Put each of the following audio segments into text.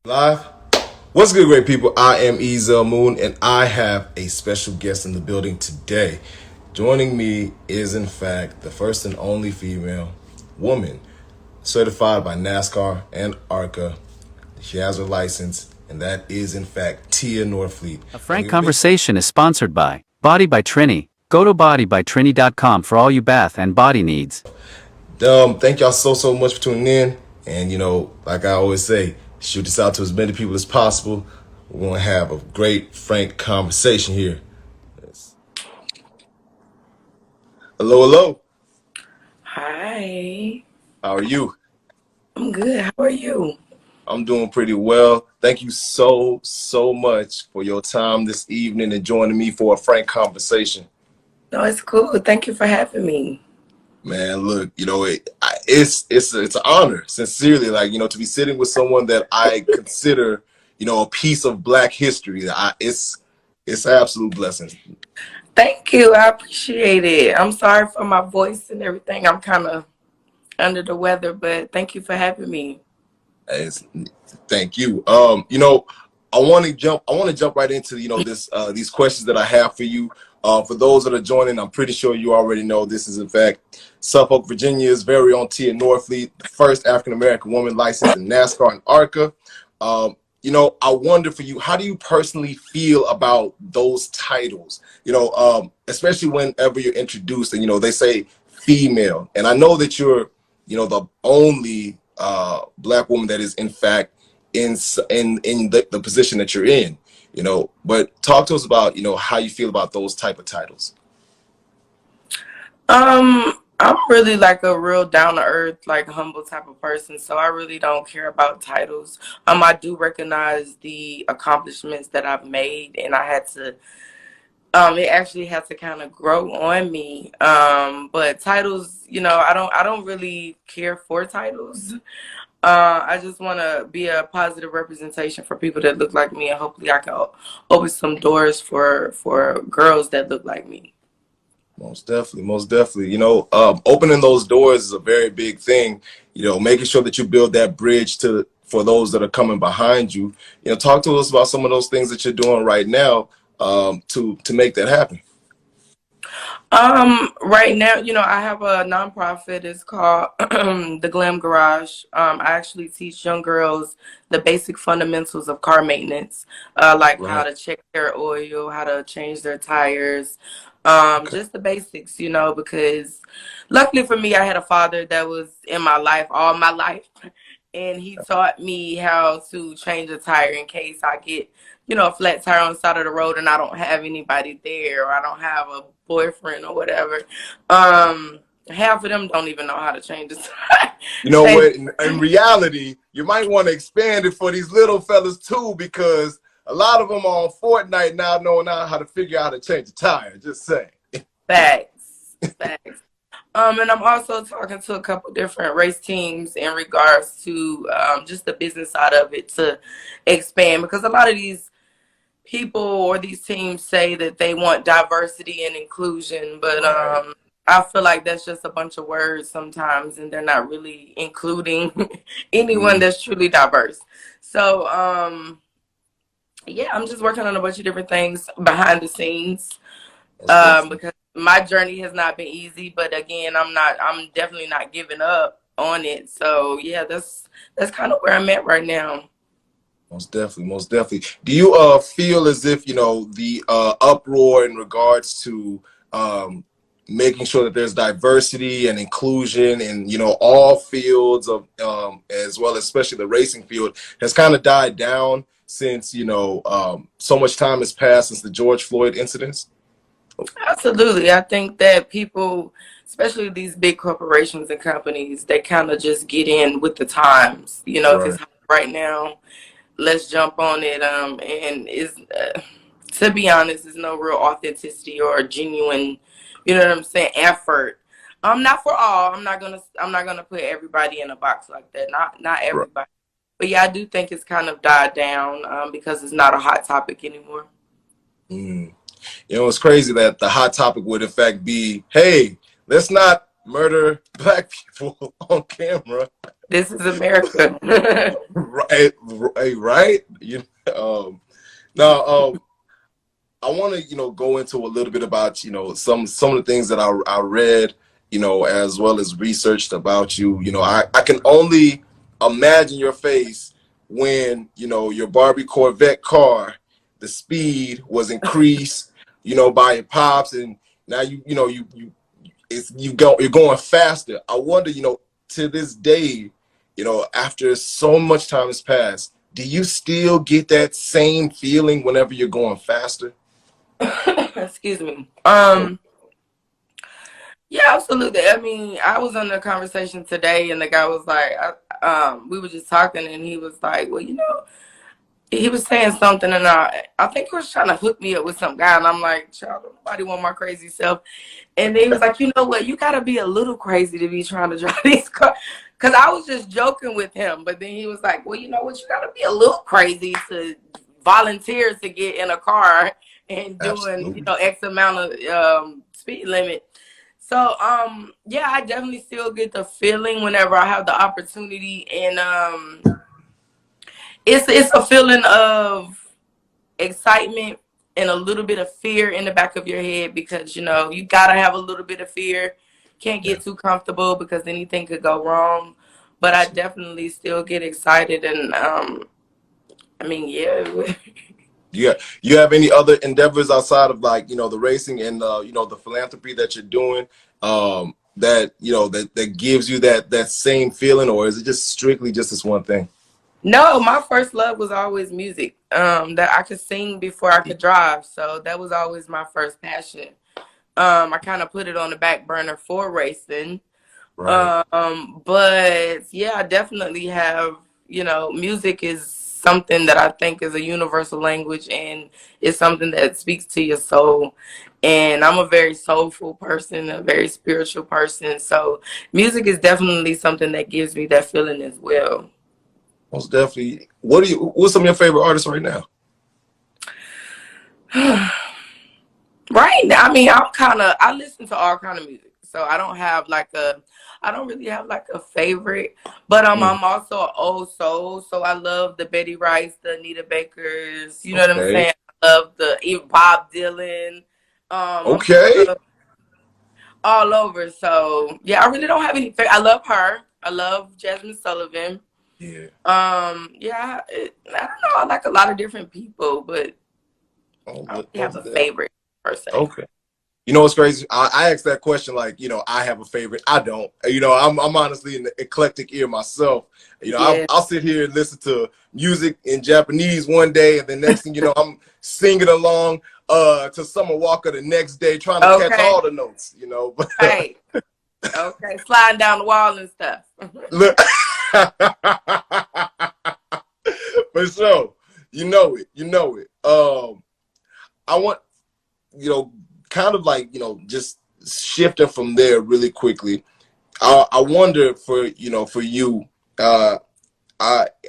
Live. What's good, great people? I am Ezel Moon, and I have a special guest in the building today. Joining me is, in fact, the first and only female woman certified by NASCAR and ARCA. She has her license, and that is, in fact, Tia Norfleet. A frank conversation is sponsored by Body by Trini. Go to bodybystrini.com for all your bath and body needs. Thank y'all so much for tuning in. And, like I always say, shoot this out to as many people as possible. We're going to have a great, frank conversation here. Yes. Hello. Hi. How are you? I'm good. How are you? I'm doing pretty well. Thank you so much for your time this evening and joining me for a frank conversation. No, it's cool. Thank you for having me. Man, look, it's an honor, sincerely, to be sitting with someone that I consider, a piece of Black history. It's an absolute blessing. Thank you. I appreciate it. I'm sorry for my voice and everything. I'm kind of under the weather, but thank you for having me. Thank you. I want to jump right into these questions that I have for you. For those that are joining, I'm pretty sure you already know this is, in fact, Suffolk, Virginia's very own Tia Norfleet, the first African-American woman licensed in NASCAR and ARCA. I wonder for you, how do you personally feel about those titles? Especially whenever you're introduced and, they say female. And I know that you're, the only Black woman that is, in fact, in the position that you're in. But talk to us about, how you feel about those type of titles. I'm really like a real down to earth, like humble type of person. So I really don't care about titles. I do recognize the accomplishments that I've made, and I had to, it actually had to kind of grow on me. But titles, I don't really care for titles. I just want to be a positive representation for people that look like me, and hopefully I can open some doors for girls that look like me. Most definitely. Opening those doors is a very big thing. Making sure that you build that bridge for those that are coming behind you. Talk to us about some of those things that you're doing right now to make that happen. Right now, I have a nonprofit. It's called the Glam Garage. I actually teach young girls the basic fundamentals of car maintenance, like how to check their oil, how to change their tires, just the basics, because luckily for me, I had a father that was in my life all my life, and he taught me how to change a tire in case I get, a flat tire on the side of the road and I don't have anybody there, or I don't have a boyfriend or whatever. Half of them don't even know how to change a tire. What? In reality, you might want to expand it for these little fellas too, because a lot of them are on Fortnite now, knowing how to figure out how to change a tire. Just saying. Facts. And I'm also talking to a couple different race teams in regards to just the business side of it to expand, because a lot of these people or these teams say that they want diversity and inclusion, but I feel like that's just a bunch of words sometimes, and they're not really including anyone that's truly diverse. So I'm just working on a bunch of different things behind the scenes, because my journey has not been easy, but again, I'm definitely not giving up on it. So yeah, that's kind of where I'm at right now. Most definitely. Do you feel as if, the uproar in regards to making sure that there's diversity and inclusion in, all fields of, as well as especially the racing field, has kind of died down since, so much time has passed since the George Floyd incidents? Absolutely. I think that people, especially these big corporations and companies, they kind of just get in with the times. If it's hot right now, let's jump on it. And it's, to be honest, there's no real authenticity or genuine, effort. Not for all. I'm not gonna put everybody in a box like that. Not everybody. But yeah, I do think it's kind of died down because it's not a hot topic anymore. You know, it's crazy that the hot topic would in fact be, hey, let's not murder black people on camera. This is America. Right, right. Now, I want to, go into a little bit about, some of the things that I read, as well as researched about you. I can only imagine your face when, your Barbie Corvette car, the speed was increased, by your pops, and now you're going faster. I wonder, to this day, after so much time has passed, do you still get that same feeling whenever you're going faster? Excuse me. Yeah, absolutely. I mean, I was on a conversation today, and the guy was like, we were just talking, and he was like, well, he was saying something, and I think he was trying to hook me up with some guy, and I'm like, child, nobody want my crazy self. And then he was like, you know what, you gotta be a little crazy to be trying to drive these cars. Because I was just joking with him, but then he was like, well, you know what, you gotta be a little crazy to volunteer to get in a car and doing, X amount of speed limit. So, yeah, I definitely still get the feeling whenever I have the opportunity, and it's a feeling of excitement and a little bit of fear in the back of your head, because you gotta have a little bit of fear. Can't get too comfortable because anything could go wrong. But I definitely still get excited, and I mean, yeah. Yeah. You have any other endeavors outside of the racing and the philanthropy that you're doing, that gives you that same feeling, or is it just strictly just this one thing? No, my first love was always music. That I could sing before I could drive, so that was always my first passion. I kind of put it on the back burner for racing. Right. But yeah, I definitely have, music is something that I think is a universal language, and it's something that speaks to your soul. And I'm a very soulful person, a very spiritual person. So music is definitely something that gives me that feeling as well. Most definitely. What's some of your favorite artists right now? Right now, I mean, I listen to all kind of music, so I don't really have like a favorite, but I'm also an old soul, so I love the Betty Wrights, the Anita Bakers, you know what I'm saying? I love even Bob Dylan, I'm Okay. sort of all over. So yeah, I really don't have any. I love her. I love Jasmine Sullivan. Yeah. Yeah, I don't know. I like a lot of different people, but I don't really have a favorite per se. Okay. You know what's crazy? I asked that question like, I have a favorite. I don't. I'm honestly an eclectic ear myself. Yeah. I'll sit here and listen to music in Japanese one day, and the next thing you know, I'm singing along to Summer Walker the next day, trying to catch all the notes. Hey. Okay, sliding down the wall and stuff. Look, for sure, you know it. I want, kind of like, just shifting from there really quickly. I wonder for you,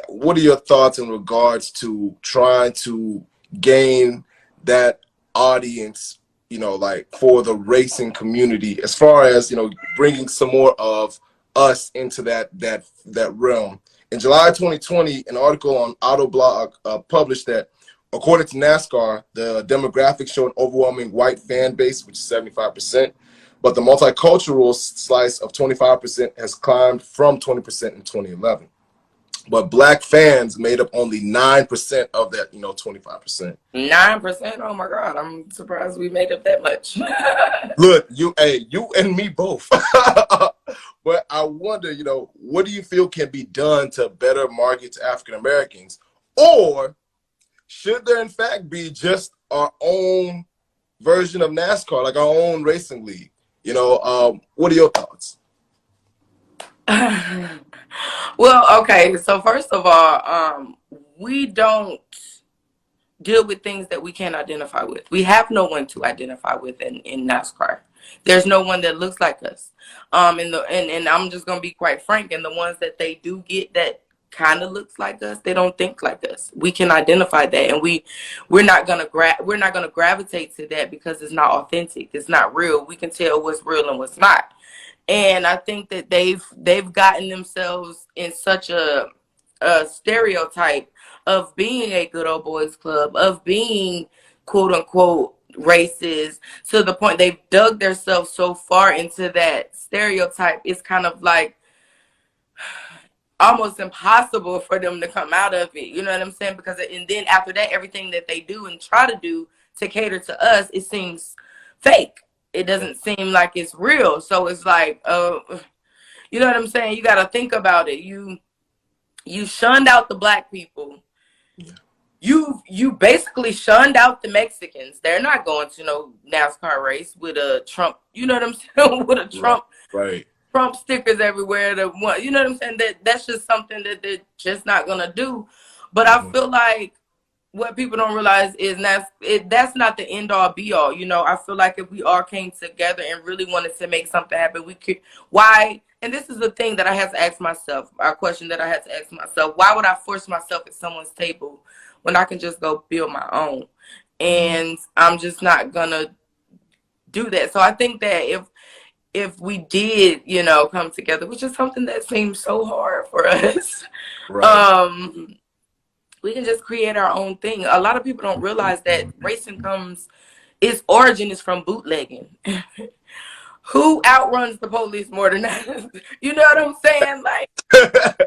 what are your thoughts in regards to trying to gain that audience, like for the racing community, as far as, bringing some more of us into that realm. In July 2020, an article on Autoblog published that according to NASCAR, the demographics show an overwhelming white fan base, which is 75%, but the multicultural slice of 25% has climbed from 20% in 2011. But black fans made up only 9% of that, 25%. 9%? Oh my God, I'm surprised we made up that much. Look, you and me both. But I wonder, what do you feel can be done to better market to African Americans? Or should there in fact be just our own version of NASCAR, like our own racing league? What are your thoughts? Well, okay, so first of all, we don't deal with things that we can't identify with. We have no one to identify with in NASCAR. There's no one that looks like us. And I'm just gonna be quite frank, and the ones that they do get that kind of looks like us, they don't think like us. We can identify that, and we're not gonna gravitate to that because it's not authentic. It's not real. We can tell what's real and what's not. And I think that they've gotten themselves in such a stereotype of being a good old boys club, of being quote unquote racist, to the point they've dug themselves so far into that stereotype. It's kind of like almost impossible for them to come out of it. You know what I'm saying? Because, and then after that, everything that they do and try to do to cater to us, it seems fake. It doesn't seem like it's real. So it's like, you know what I'm saying? You got to think about it. You shunned out the black people. You basically shunned out the Mexicans. They're not going to no NASCAR race with a Trump. You know what I'm saying? With a Trump. Right. Trump stickers everywhere. You know what I'm saying? That's just something that they're just not gonna do. But I feel like what people don't realize is that's not the end all be all. You know, I feel like if we all came together and really wanted to make something happen, we could. Why? And this is the thing that I have to ask myself. Our question that I had to ask myself: why would I force myself at someone's table when I can just go build my own? And I'm just not gonna do that. So I think that if we did, you know, come together, which is something that seems so hard for us, right. We can just create our own thing. A lot of people don't realize that racing its origin is from bootlegging. Who outruns the police more than that? You know what I'm saying? Like,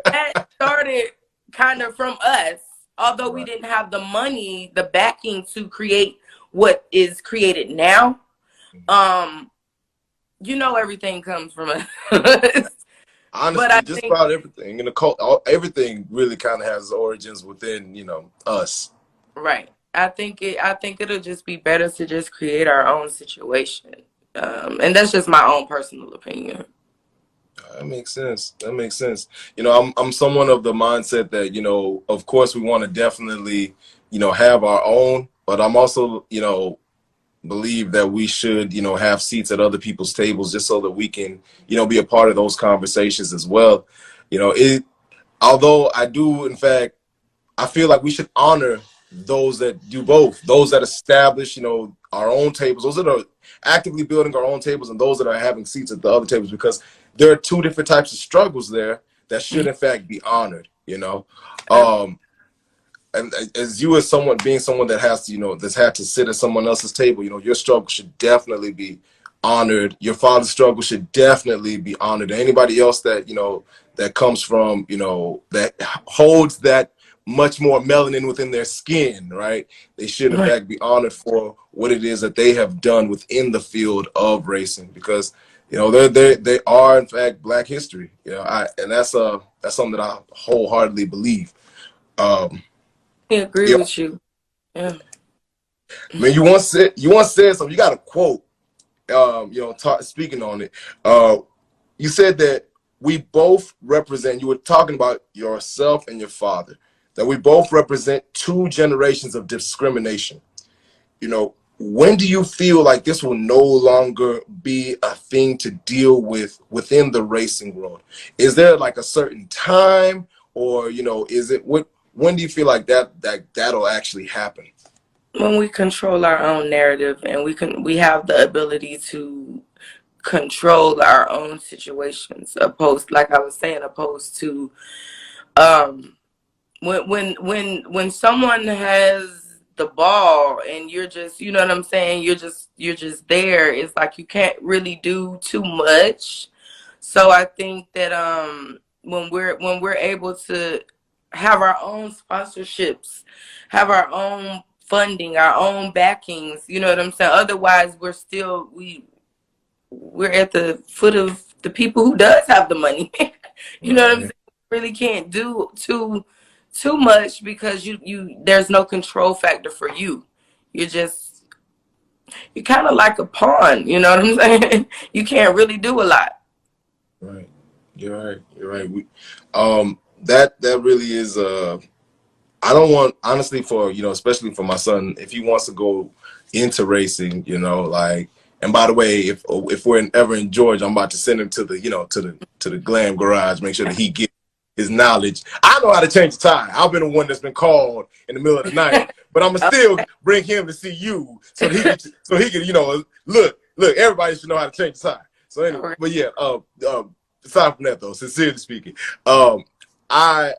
that started kind of from us, although we didn't have the money, the backing to create what is created now. You know, everything comes from us. Honestly, but just about everything in the cult, everything really kind of has origins within, you know, us. Right. I think it'll just be better to just create our own situation, and that's just my own personal opinion. That makes sense. That makes sense. You know, I'm someone of the mindset that, you know, of course we want to definitely, you know, have our own, but I'm also, you know, believe that we should, you know, have seats at other people's tables just so that we can, you know, be a part of those conversations as well. You know, although I do, in fact, I feel like we should honor those that do both, those that establish, you know, our own tables, those that are actively building our own tables, and those that are having seats at the other tables, because there are two different types of struggles there that should in fact be honored, you know. And as you, as someone being someone that has to, you know, that's had to sit at someone else's table, you know, your struggle should definitely be honored. Your father's struggle should definitely be honored. And anybody else that, you know, that comes from, you know, that holds that much more melanin within their skin, right? They should in fact be honored for what it is that they have done within the field of racing, because, you know, they are in fact Black history. You know, and that's something that I wholeheartedly believe. I agree with you. Yeah. Man, you once said something. You got a quote. You know, speaking on it. You said that we both represent. You were talking about yourself and your father. That we both represent two generations of discrimination. You know, when do you feel like this will no longer be a thing to deal with within the racing world? Is there like a certain time, or, you know, is it what? When do you feel like that'll actually happen? When we control our own narrative, and we have the ability to control our own situations, opposed to when someone has the ball and you're just, you know what I'm saying, you're just there. It's like you can't really do too much. So I think that when we're able to have our own sponsorships, have our own funding, our own backings, you know what I'm saying? Otherwise, we're at the foot of the people who does have the money. You know what I'm saying? You really can't do too much because there's no control factor for you. You're kind of like a pawn, you know what I'm saying? You can't really do a lot. Right. You're right. You're right. That really is I don't want, honestly, for, you know, especially for my son, if he wants to go into racing, you know, like, and by the way, if we're ever in Georgia, I'm about to send him to the, you know, to the Glam Garage, make sure that he gets his knowledge. I know how to change a tire. I've been the one that's been called in the middle of the night, but I'm gonna still bring him to see you so that he can, you know, look. Everybody should know how to change a tire. So anyway, but yeah, aside from that though, sincerely speaking, I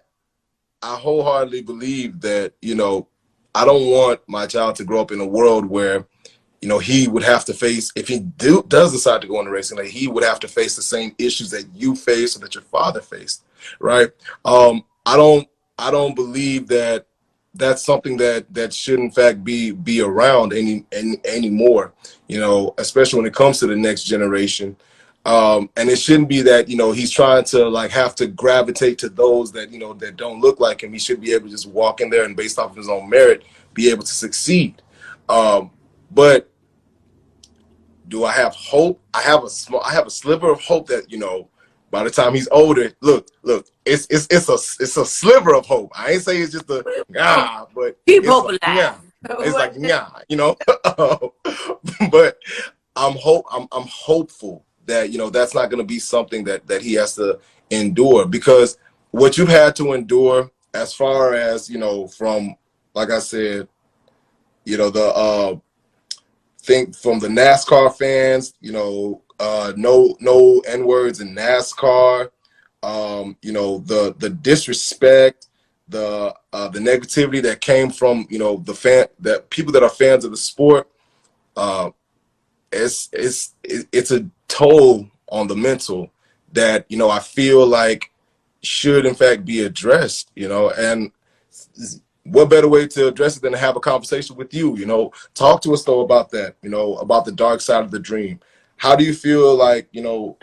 wholeheartedly believe that, you know, I don't want my child to grow up in a world where, you know, he would have to face, if he does decide to go into racing, like he would have to face the same issues that you faced or that your father faced, right? I don't believe that that's something that should in fact be around anymore, you know, especially when it comes to the next generation. And it shouldn't be that, you know, he's trying to like have to gravitate to those that, you know, that don't look like him. He should be able to just walk in there and based off of his own merit, be able to succeed. But do I have hope? I have a sliver of hope that, you know, by the time he's older, look, it's a sliver of hope. I ain't saying it's just a but keep hope alive. Yeah, it's like you know. But I'm hopeful that, you know, that's not going to be something that he has to endure, because what you've had to endure, as far as, you know, from, like I said, you know, the think from the NASCAR fans, you know, no N-words in NASCAR, you know, the disrespect, the negativity that came from, you know, that people that are fans of the sport, it's a toll on the mental that, you know, I feel like should in fact be addressed, you know. And what better way to address it than to have a conversation with you, you know, talk to us though about that, you know, about the dark side of the dream. How do you feel like, you know,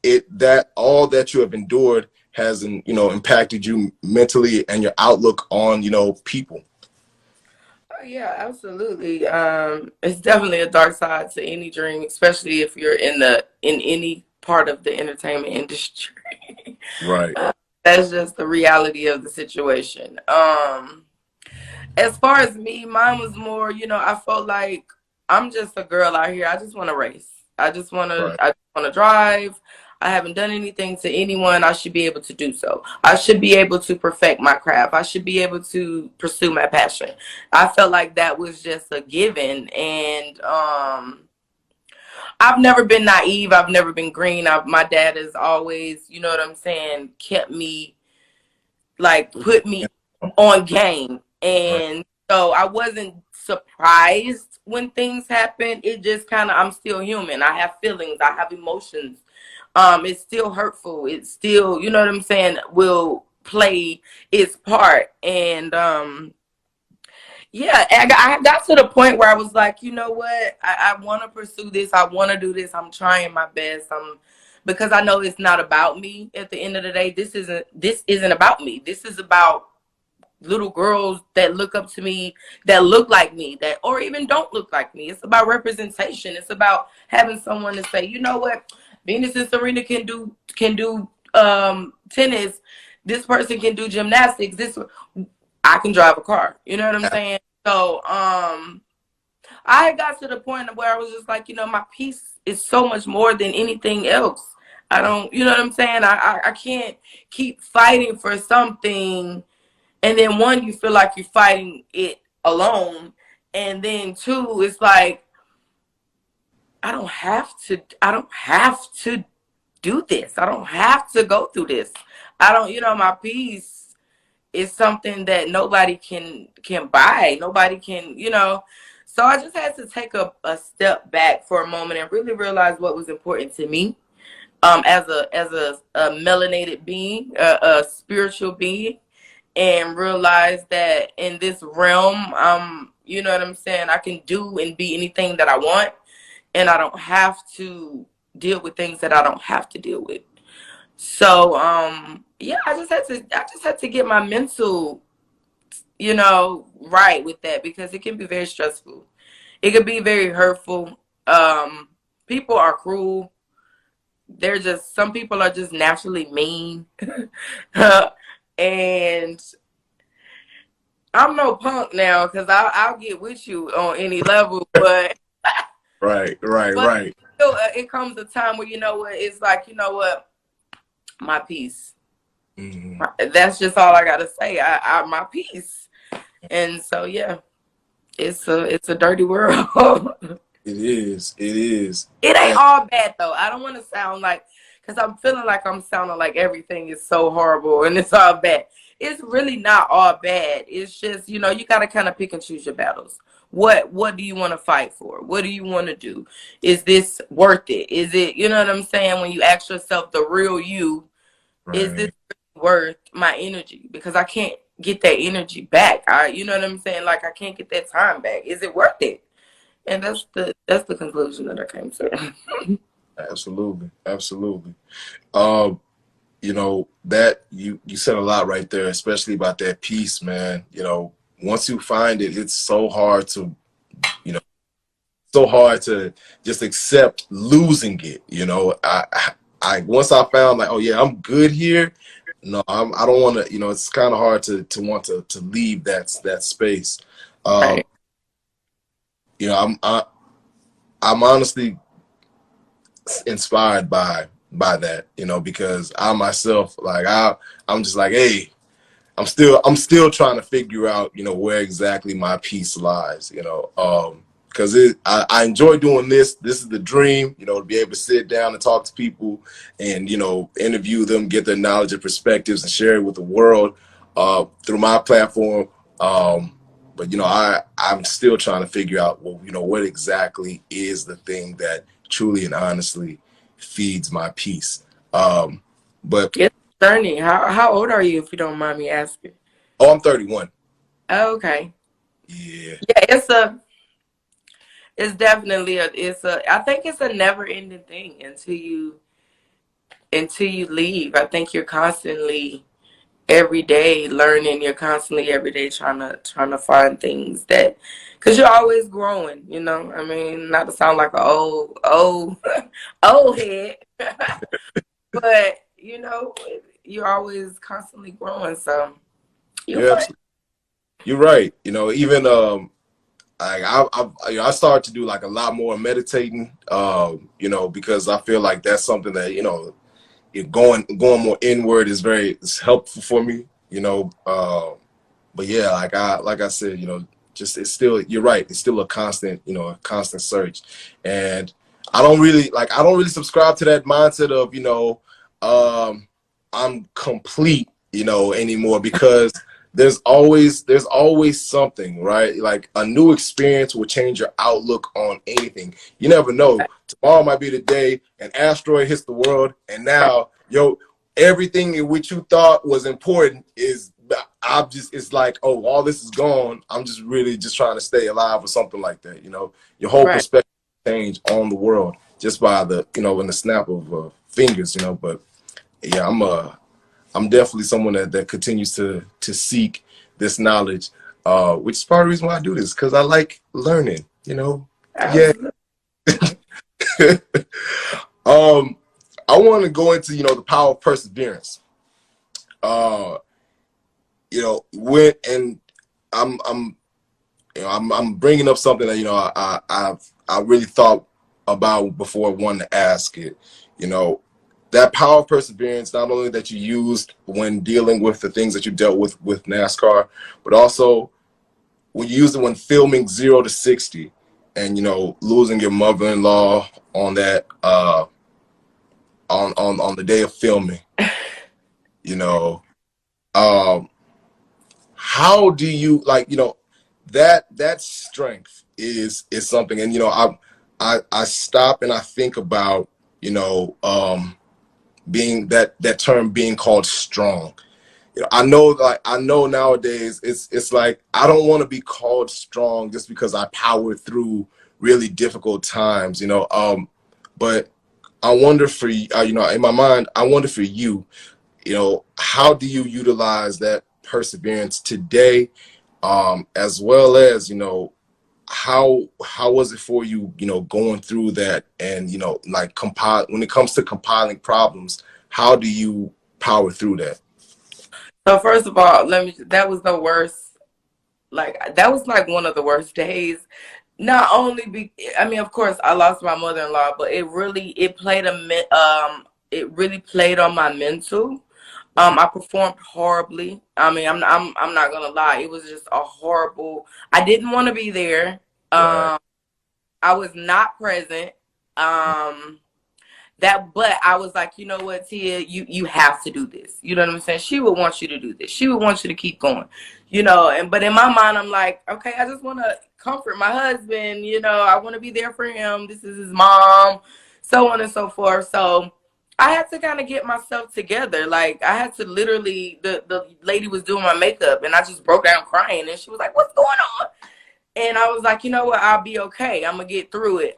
that all that you have endured has, you know, impacted you mentally and your outlook on, you know, people? Yeah, absolutely. It's definitely a dark side to any dream, especially if you're in any part of the entertainment industry. Right. That's just the reality of the situation. As far as me, mine was more, you know, I felt like I'm just a girl out here. I just want to race. I just want to drive. I haven't done anything to anyone. I should be able to do so. I should be able to perfect my craft. I should be able to pursue my passion. I felt like that was just a given. And I've never been naive. I've never been green. My dad has always, you know what I'm saying, kept me, like, put me on game. And so I wasn't surprised when things happen. It just kind of, I'm still human. I have feelings. I have emotions. It's still hurtful. It's still, you know what I'm saying, will play its part. And yeah, I got to the point where I was like, you know what, I want to pursue this. I want to do this. I'm trying my best. Because I know it's not about me at the end of the day. This isn't about me. This is about little girls that look up to me, that look like me, that or even don't look like me. It's about representation. It's about having someone to say, you know what, Venus and Serena can do tennis. This person can do gymnastics. I can drive a car. You know what I'm saying? So I got to the point where I was just like, you know, my peace is so much more than anything else. I don't, you know what I'm saying? I can't keep fighting for something. And then one, you feel like you're fighting it alone. And then two, it's like, I don't have to do this. I don't have to go through this. I don't, you know, my peace is something that nobody can buy. Nobody can, you know. So I just had to take a step back for a moment and really realize what was important to me. As a melanated being, a spiritual being, and realize that in this realm, you know what I'm saying, I can do and be anything that I want, and I don't have to deal with things that I don't have to deal with. So yeah, I just had to get my mental, you know, right with that, because it can be very stressful. It can be very hurtful. People are cruel. Some people are just naturally mean. And I'm no punk now, because I'll get with you on any level, but right. Still, it comes a time where, you know what, it's like, you know what, my peace. Mhm. That's just all I gotta say. I my peace. And so yeah, it's a dirty world. It is. It is. It ain't And all bad though. I don't want to sound like, because I'm feeling like I'm sounding like everything is so horrible and it's all bad. It's really not all bad. It's just, you know, you got to kind of pick and choose your battles. What do you want to fight for? What do you want to do? Is this worth it? Is it, you know what I'm saying? When you ask yourself the real you, is this right. really worth my energy? Because I can't get that energy back. You know what I'm saying? Like I can't get that time back. Is it worth it? And that's the conclusion that I came to. Absolutely. Absolutely. Um, you know, that you said a lot right there, especially about that peace, man. You know, once you find it, it's so hard to, you know, so hard to just accept losing it. You know, I once I found like, oh yeah, I'm good here. No, I don't want to. You know, it's kind of hard to want to leave that space. Um, Right. you know, I'm honestly inspired by that. You know, because I myself, like I'm just like, hey, I'm still trying to figure out, you know, where exactly my peace lies, you know, because I enjoy doing this. This is the dream, you know, to be able to sit down and talk to people and, you know, interview them, get their knowledge and perspectives and share it with the world through my platform. But, you know, I'm still trying to figure out, well, you know, what exactly is the thing that truly and honestly feeds my peace. But, It's a journey. How old are you, if you don't mind me asking? oh, I'm 31. Oh, okay. Yeah. Yeah, it's definitely I think it's a never ending thing until you leave. I think you're constantly every day learning. You're constantly every day trying to find things that, because you're always growing. You know, I mean, not to sound like a old old head, but you know, you're always constantly growing. So you'll You're find. absolutely, you're right. You know, even I started to do like a lot more meditating. You know, because I feel like that's something that, you know, going more inward is it's helpful for me. You know, but yeah, like I said, you know, just it's still, you're right. It's still a constant, you know, a constant search, and I don't really subscribe to that mindset of, you know, I'm complete, you know, anymore, because there's always something, right? Like a new experience will change your outlook on anything. You never know. Tomorrow might be the day an asteroid hits the world, and now everything in which you thought was important is, it's like, oh, all this is gone. I'm just really just trying to stay alive or something like that. You know, your whole Right. perspective change on the world just by the, you know, in the snap of fingers. You know, but yeah, I'm definitely someone that continues to seek this knowledge, which is part of the reason why I do this, because I like learning. You know, yeah. Absolutely. um, I want to go into, you know, the power of perseverance. Uh, you know, I'm you know, I'm bringing up something that, you know, I really thought about before wanting to ask it. You know, that power of perseverance, not only that you used when dealing with the things that you dealt with NASCAR, but also when you used it when filming 0 to 60, and, you know, losing your mother-in-law on that on the day of filming. You know, um, how do you, like, you know, that strength is something, and, you know, I stop and I think about, you know, being that term being called strong. You know, I know nowadays it's like I don't want to be called strong just because I powered through really difficult times, you know. But I wonder for you know, in my mind, I wonder for you, you know, how do you utilize that perseverance today, as well as, you know, how was it for you, you know, going through that, and, you know, like compile when it comes to compiling problems, how do you power through that? So first of all, that was the worst. Like that was like one of the worst days. Not only I mean, of course, I lost my mother-in-law, but it really played it really played on my mental. I performed horribly. I mean, I'm not gonna lie. It was just a horrible. I didn't want to be there. Right. I was not present. Um, but I was like, you know what, Tia, you have to do this. You know what I'm saying? She would want you to do this. She would want you to keep going. But in my mind, I'm like, okay, I just want to comfort my husband. I want to be there for him. This is his mom, so on and so forth. So I had to kind of get myself together. Like, I had to literally, the lady was doing my makeup, and I just broke down crying, and she was like, what's going on? And I was like, you know what, I'll be okay. I'm gonna get through it.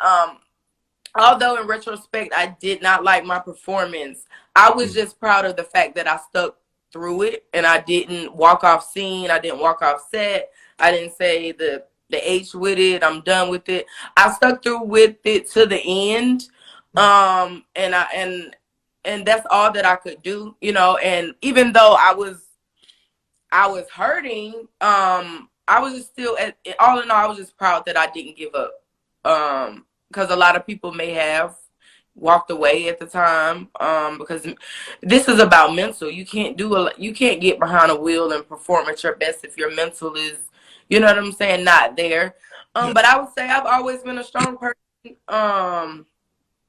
Although in retrospect, I did not like my performance, I was just proud of the fact that I stuck through it and I didn't walk off scene. I didn't walk off set. I didn't say the H with it. I'm done with it. I stuck through with it to the end. And that's all that I could do, and even though I was hurting, I was just still all in all, I was just proud that I didn't give up. Because a lot of people may have walked away at the time, because this is about mental. You can't get behind a wheel and perform at your best if your mental is, you know what I'm saying, not there. Yeah. But I would say I've always been a strong person.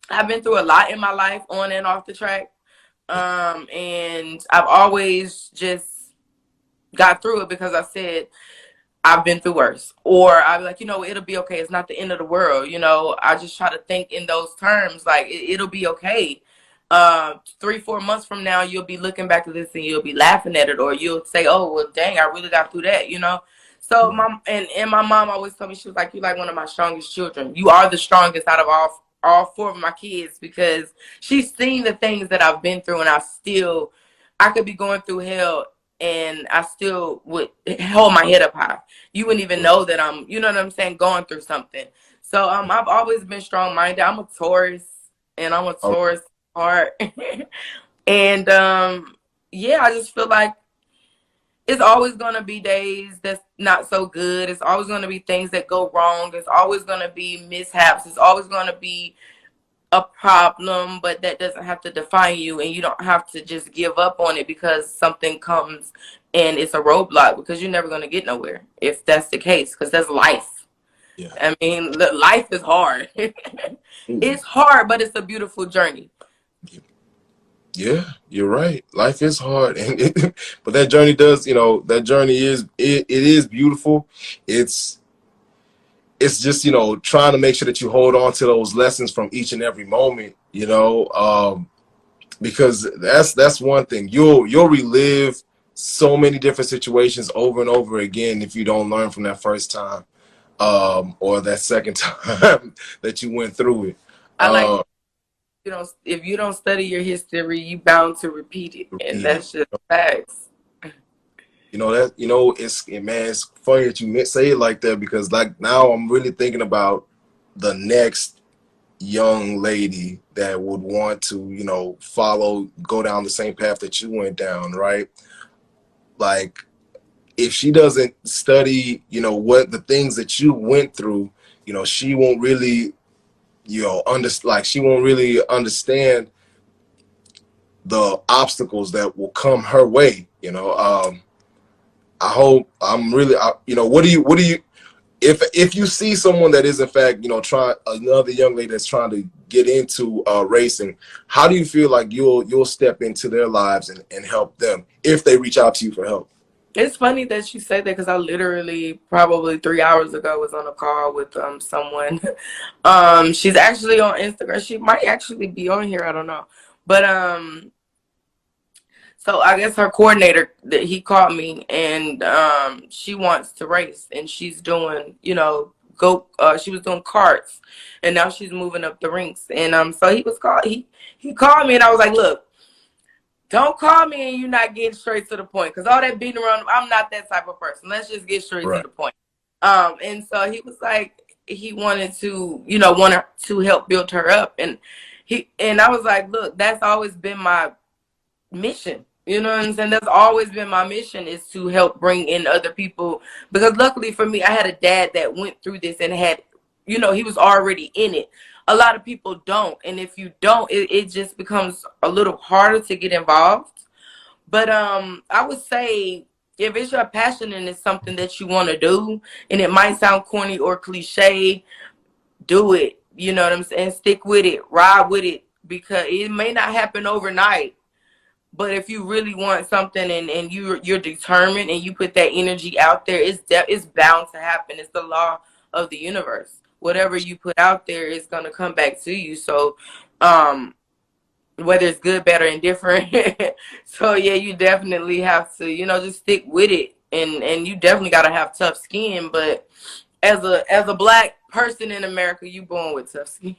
I've been through a lot in my life, on and off the track, and I've always just got through it because I said, I've been through worse. Or I'd be like, it'll be okay. It's not the end of the world. I just try to think in those terms, like it'll be okay. 3-4 months from now, you'll be looking back at this and you'll be laughing at it, or you'll say, oh, well, dang, I really got through that, So my mom always told me, she was like, you're like one of my strongest children. You are the strongest out of all 4 of my kids, because she's seen the things that I've been through, and I could be going through hell and I still would hold my head up high. You wouldn't even know that I'm, you know what I'm saying, going through something. So I've always been strong-minded. I'm a Taurus, and I'm a Taurus heart. And yeah, I just feel like it's always going to be days that's not so good. It's always going to be things that go wrong. It's always going to be mishaps. It's always going to be a problem, but that doesn't have to define you, and you don't have to just give up on it because something comes and it's a roadblock, because you're never going to get nowhere if that's the case, because that's life. Yeah. I mean, life is hard. It's hard, but it's a beautiful journey. Yeah, you're right. Life is hard, but that journey that journey is beautiful. It's just, trying to make sure that you hold on to those lessons from each and every moment, because that's one thing. You'll relive so many different situations over and over again if you don't learn from that first time, or that second time that you went through it. I like, if you don't study your history, you bound to repeat it, and that's just facts. It's funny that you say it like that, because like now I'm really thinking about the next young lady that would want to, go down the same path that you went down, right? Like, if she doesn't study, what the things that you went through, she won't really, she won't really understand the obstacles that will come her way, I hope what do you if you see someone that is in fact another young lady that's trying to get into racing, how do you feel like you'll step into their lives and help them if they reach out to you for help? It's funny that you say that, because I literally probably 3 hours ago was on a call with someone. She's actually on Instagram. She might actually be on here, I don't know, but so I guess her coordinator, that he called me, and she wants to race, and she's doing, she was doing karts, and now she's moving up the ranks. And so he called me, and I was like, look, don't call me and you're not getting straight to the point, because all that beating around, I'm not that type of person. Let's just get straight to the point. And so he was like, he wanted to, to help build her up, and I was like, look, that's always been my mission. You know what I'm saying? That's always been my mission, is to help bring in other people. Because luckily for me, I had a dad that went through this and had, he was already in it. A lot of people don't. And if you don't, it just becomes a little harder to get involved. But I would say if it's your passion and it's something that you want to do, and it might sound corny or cliche, do it. You know what I'm saying? Stick with it, ride with it, because it may not happen overnight. But if you really want something and you're determined and you put that energy out there, it's bound to happen. It's the law of the universe. Whatever you put out there is gonna come back to you. So, whether it's good, bad, or indifferent. So yeah, you definitely have to, just stick with it, and you definitely gotta have tough skin. But as a black person in America, you born with tough skin.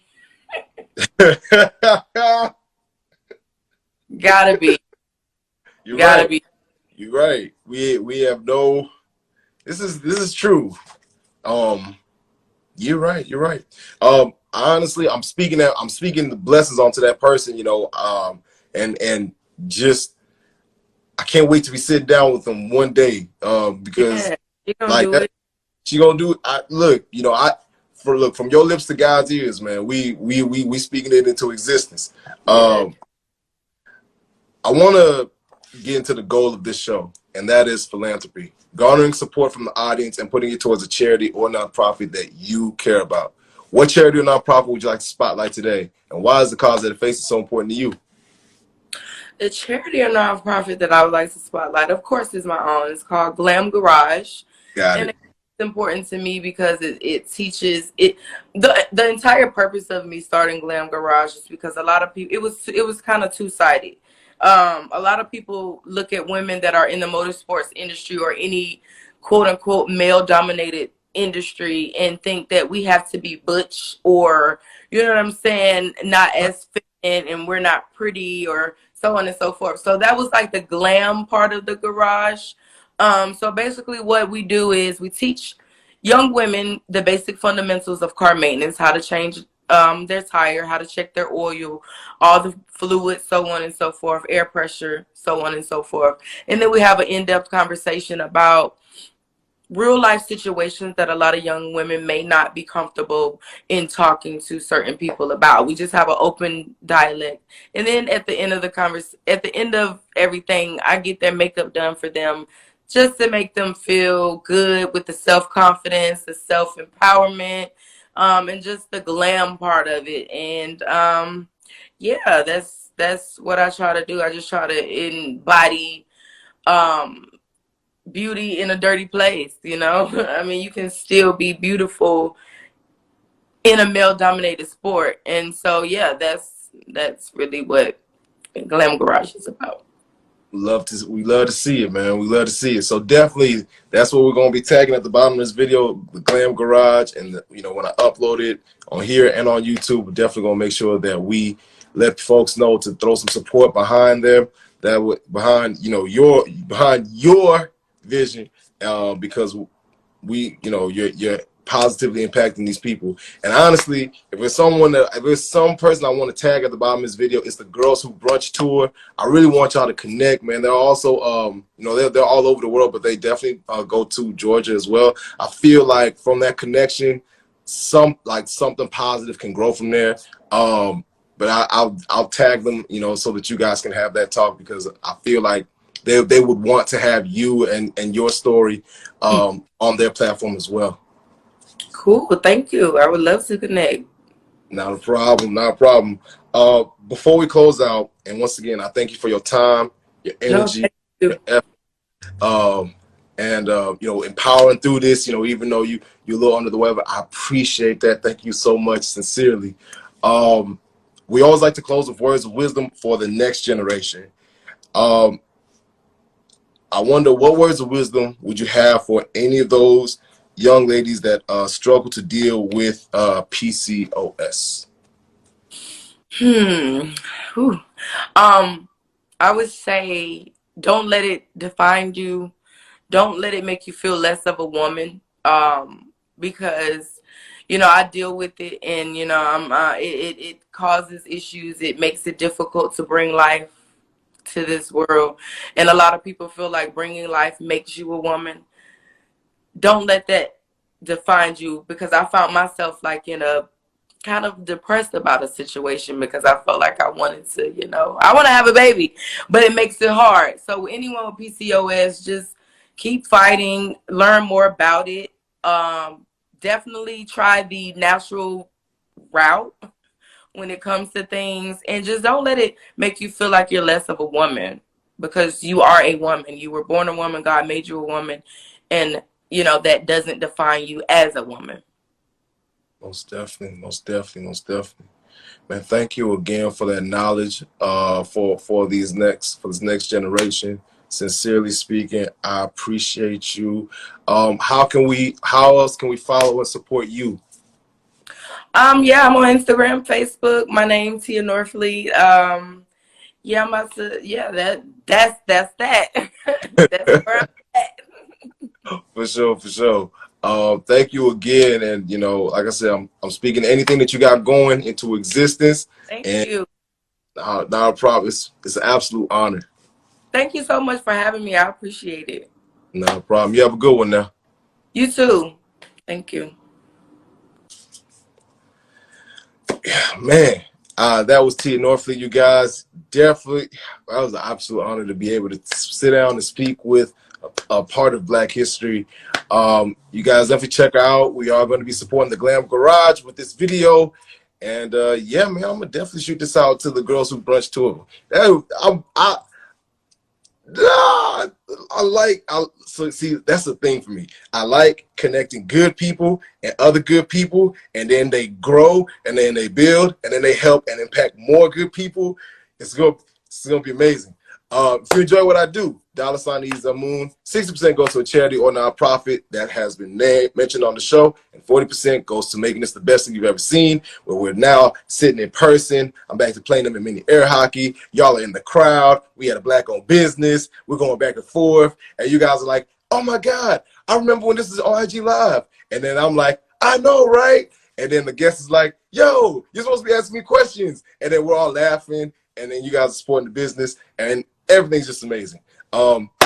Gotta be. You're Gotta right. be. You're right. We have no. This is true. You're right. You're right. Honestly, I'm speaking the blessings onto that person. And just I can't wait to be sitting down with them one day. Because Yeah, you gonna like do that, it. she gonna do it. From your lips to God's ears, man. We speaking it into existence. Yeah. I want to get into the goal of this show, and that is philanthropy, garnering support from the audience and putting it towards a charity or nonprofit that you care about. What charity or nonprofit would you like to spotlight today, and why is the cause that it faces so important to you? The charity or nonprofit that I would like to spotlight, of course, is my own. It's called Glam Garage. Got And it. it's important to me because it teaches it. The entire purpose of me starting Glam Garage is because a lot of people, it was kind of two-sided. A lot of people look at women that are in the motorsports industry or any quote unquote male dominated industry and think that we have to be butch, or you know what I'm saying, not as feminine, and we're not pretty, or so on and so forth. So that was like the glam part of the garage. So basically what we do is we teach young women the basic fundamentals of car maintenance, how to change their tire, how to check their oil, all the fluids, so on and so forth, air pressure, so on and so forth. And then we have an in-depth conversation about real life situations that a lot of young women may not be comfortable in talking to certain people about. We just have an open dialect. And then at the end of at the end of everything, I get their makeup done for them just to make them feel good with the self-confidence, the self-empowerment, and just the glam part of it. And yeah, that's what I try to do. I just try to embody um beauty in a dirty place. I mean, you can still be beautiful in a male dominated sport. And so yeah, that's really what Glam Garage is about. We love to see it, man. We love to see it. So definitely, that's what we're gonna be tagging at the bottom of this video, the Glam Garage, and when I upload it on here and on YouTube, we're definitely gonna make sure that we let folks know to throw some support behind them, behind your vision, because you're positively impacting these people. And honestly, if it's some person I want to tag at the bottom of this video, it's the Girls Who Brunch Tour. I really want y'all to connect, man. They're also they're all over the world, but they definitely go to Georgia as well. I feel like from that connection, something positive can grow from there. But I'll tag them, so that you guys can have that talk, because I feel like they would want to have you and your story on their platform as well. Cool, thank you. I would love to connect. Not a problem. Not a problem. Before we close out, and once again, I thank you for your time, your No, energy, thank your you. effort, and empowering through this. Even though you're a little under the weather, I appreciate that. Thank you so much, sincerely. We always like to close with words of wisdom for the next generation. Um, I wonder, what words of wisdom would you have for any of those young ladies that struggle to deal with PCOS? Whew. Um, I would say don't let it define you. Don't let it make you feel less of a woman. Because I deal with it, and it causes issues. It makes it difficult to bring life to this world, and a lot of people feel like bringing life makes you a woman. Don't let that define you, because I found myself like in a kind of depressed about a situation because I felt like I wanted to, I want to have a baby, but it makes it hard. So anyone with PCOS, just keep fighting, learn more about it. Definitely try the natural route when it comes to things, and just don't let it make you feel like you're less of a woman, because you are a woman. You were born a woman. God made you a woman, and that doesn't define you as a woman. Most definitely, most definitely, most definitely. Man, thank you again for that knowledge for this next generation. Sincerely speaking, I appreciate you. How else can we follow and support you? Yeah, I'm on Instagram, Facebook. My name Tia Norfleet. Yeah, I'm about to. Yeah, that's that. That's where I'm at. For sure, for sure. Thank you again, and like I said, I'm speaking anything that you got going into existence. Thank And you. not a problem. It's an absolute honor. Thank you so much for having me. I appreciate it. Not a problem. You have a good one now. You too. Thank you. Man, that was Tia Norfleet, you guys. Definitely, that was an absolute honor to be able to sit down and speak with a part of Black history. You guys definitely check her out. We are going to be supporting the Glam Garage with this video. And yeah, man, I'm gonna definitely shoot this out to the Girls Who Brunch tour. So see, that's the thing for me. I like connecting good people and other good people, and then they grow, and then they build, and then they help and impact more good people. It's gonna be amazing. If you enjoy what I do, $ Ezel Moon, 60% goes to a charity or nonprofit that has been mentioned on the show, and 40% goes to making this the best thing you've ever seen, where we're now sitting in person. I'm back to playing them in mini air hockey. Y'all are in the crowd. We had a Black-owned business. We're going back and forth, and you guys are like, oh my God, I remember when this was on IG Live. And then I'm like, I know, right? And then the guest is like, yo, you're supposed to be asking me questions. And then we're all laughing, and then you guys are supporting the business, and everything's just amazing.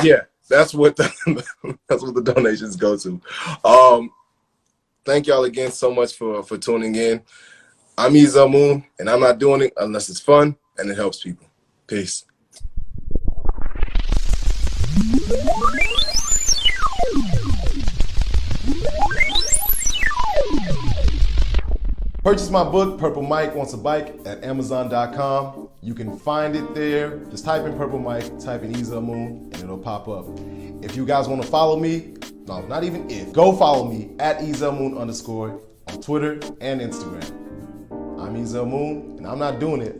Yeah, that's what the donations go to. Thank y'all again so much for tuning in. I'm Ezel Moon, and I'm not doing it unless it's fun and it helps people. Peace. Purchase my book, Purple Mike Wants a Bike, at Amazon.com. You can find it there. Just type in Purple Mike, type in Ezel Moon, and it'll pop up. If you guys want to follow me, no, not even if, go follow me at Ezel Moon _ on Twitter and Instagram. I'm Ezel Moon, and I'm not doing it